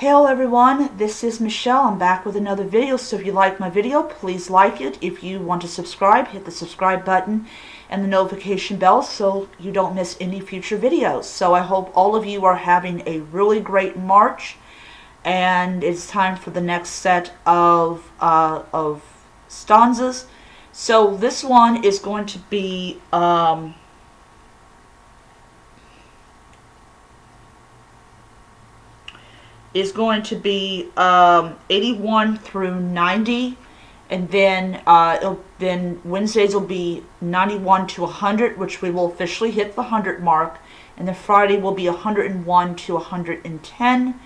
Hello everyone, this is Michelle. I'm back with another video, so if you like my video, please like it. If you want to subscribe, hit the subscribe button and the notification bell so you don't miss any future videos. So I hope all of you are having a really great March, and it's time for the next set of stanzas. So this one is going to be is going to be 81 through 90, and then then Wednesdays will be 91 to 100, which we will officially hit the 100 mark, and then Friday will be 101 to 110.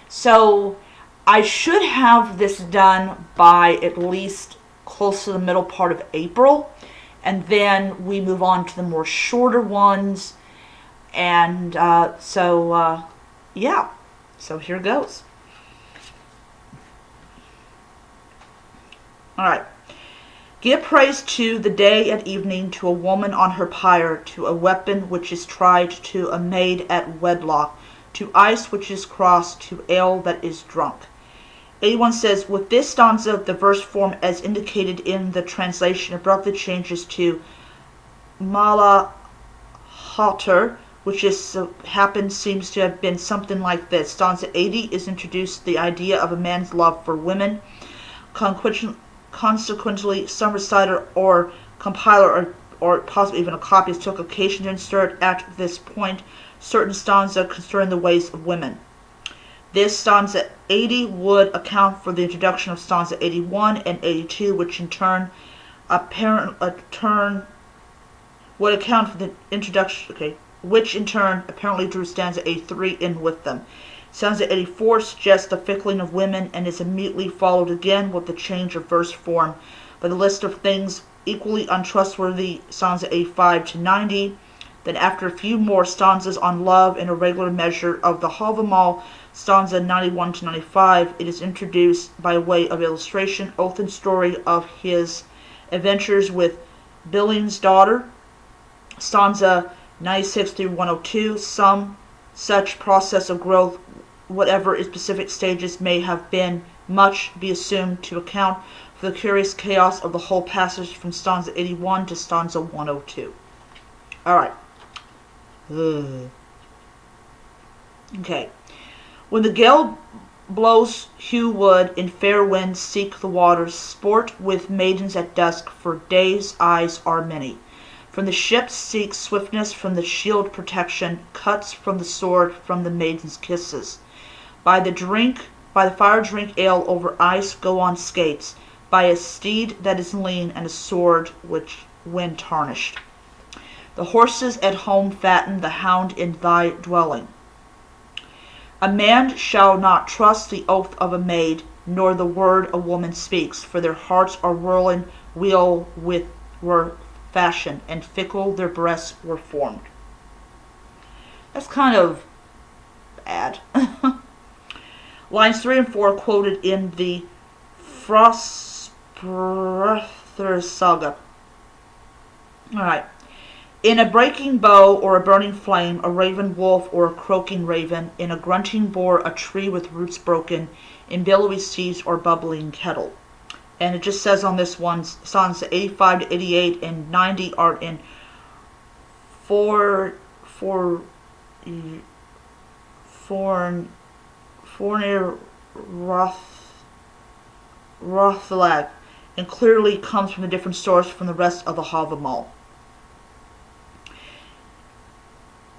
So I should have this done by at least close to the middle part of April, and then we move on to the more shorter ones, and yeah. So here goes. Alright. Give praise to the day at evening, to a woman on her pyre, to a weapon which is tried, to a maid at wedlock, to ice which is crossed, to ale that is drunk. 81 says, with this stanza, the verse form as indicated in the translation abruptly changes to Malahater, which seems to have been something like this. Stanza 80 is introduced the idea of a man's love for women. Consequently, some reciter or compiler or possibly even a copyist took occasion to insert at this point certain stanza concerning the ways of women. This stanza 80 would account for the introduction of stanza 81 and 82, which in turn would account for the introduction, which in turn apparently drew stanza 83 in with them. Stanza 84 suggests the fickling of women and is immediately followed again with the change of verse form by the list of things equally untrustworthy, stanza 85 to 90. Then after a few more stanzas on love in a regular measure of the Hovamol, stanza 91 to 95, it is introduced by way of illustration, Othan's story of his adventures with Billing's daughter. Stanza 96 through 102, some such process of growth, whatever its specific stages may have been, much be assumed to account for the curious chaos of the whole passage from stanza 81 to stanza 102. Alright. Okay. When the gale blows, hew wood, in fair winds seek the waters, sport with maidens at dusk, for day's eyes are many. From the ships seek swiftness, from the shield protection, cuts from the sword, from the maiden's kisses. By the fire drink ale over ice, go on skates, by a steed that is lean and a sword which wind tarnished. The horses at home fatten, the hound in thy dwelling. A man shall not trust the oath of a maid, nor the word a woman speaks, for their hearts are whirling wheel were fashion, and fickle their breasts were formed. That's kind of bad. Lines 3 and 4 quoted in the Frostbreather saga. Alright. In a breaking bow or a burning flame, a raven wolf or a croaking raven, in a grunting boar, a tree with roots broken, in billowy seas or bubbling kettle. And it just says on this one, stanza 85 to 88 and 90 are in Fornir Rothlag, and clearly comes from a different source from the rest of the Hovamol.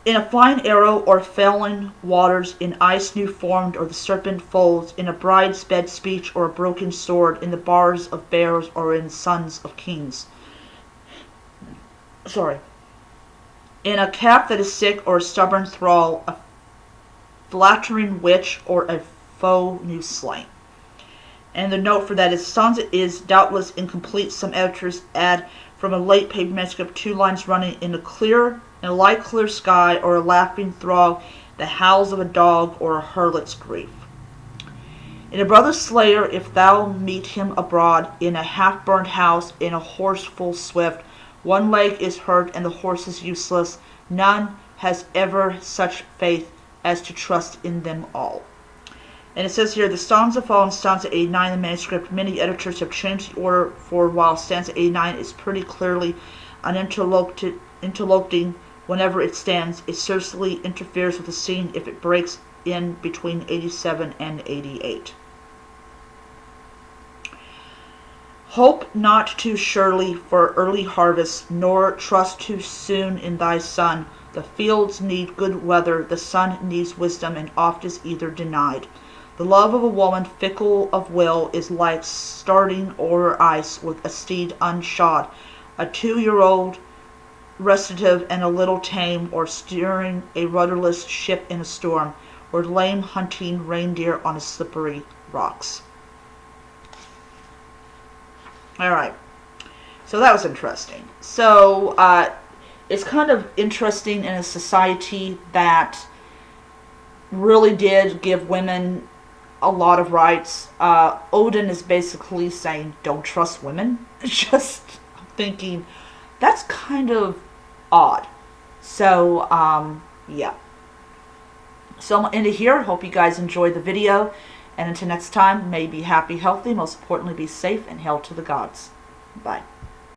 In a flying arrow or failing waters, in ice new formed or the serpent folds, in a bride's bed speech or a broken sword, in the bars of bears or in sons of kings. In a calf that is sick or a stubborn thrall, a flattering witch or a foe new slain. And the note for that is, stanza is doubtless incomplete. Some editors add from a late paper manuscript 2 lines running in a light clear sky, or a laughing thrall, the howls of a dog, or a harlot's grief. In a brother's slayer, if thou meet him abroad, in a half-burned house, in a horse full swift, one leg is hurt and the horse is useless, none has ever such faith as to trust in them all. And it says here, the stanza follows stanza 89 in the manuscript. Many editors have changed the order for while stanza 89 is pretty clearly an interloping whenever it stands. It certainly interferes with the scene if it breaks in between 87 and 88. Hope not too surely for early harvest, nor trust too soon in thy sun. The fields need good weather, the sun needs wisdom, and oft is either denied. The love of a woman fickle of will is like starting o'er ice with a steed unshod, a 2-year-old restive and a little tame, or steering a rudderless ship in a storm, or lame hunting reindeer on a slippery rocks. All right, so that was interesting. So it's kind of interesting in a society that really did give women a lot of rights. Odin is basically saying, don't trust women. Just thinking, that's kind of odd. So, yeah. So I'm going to end it here. Hope you guys enjoyed the video. And until next time, may you be happy, healthy, most importantly be safe, and hail to the gods. Bye.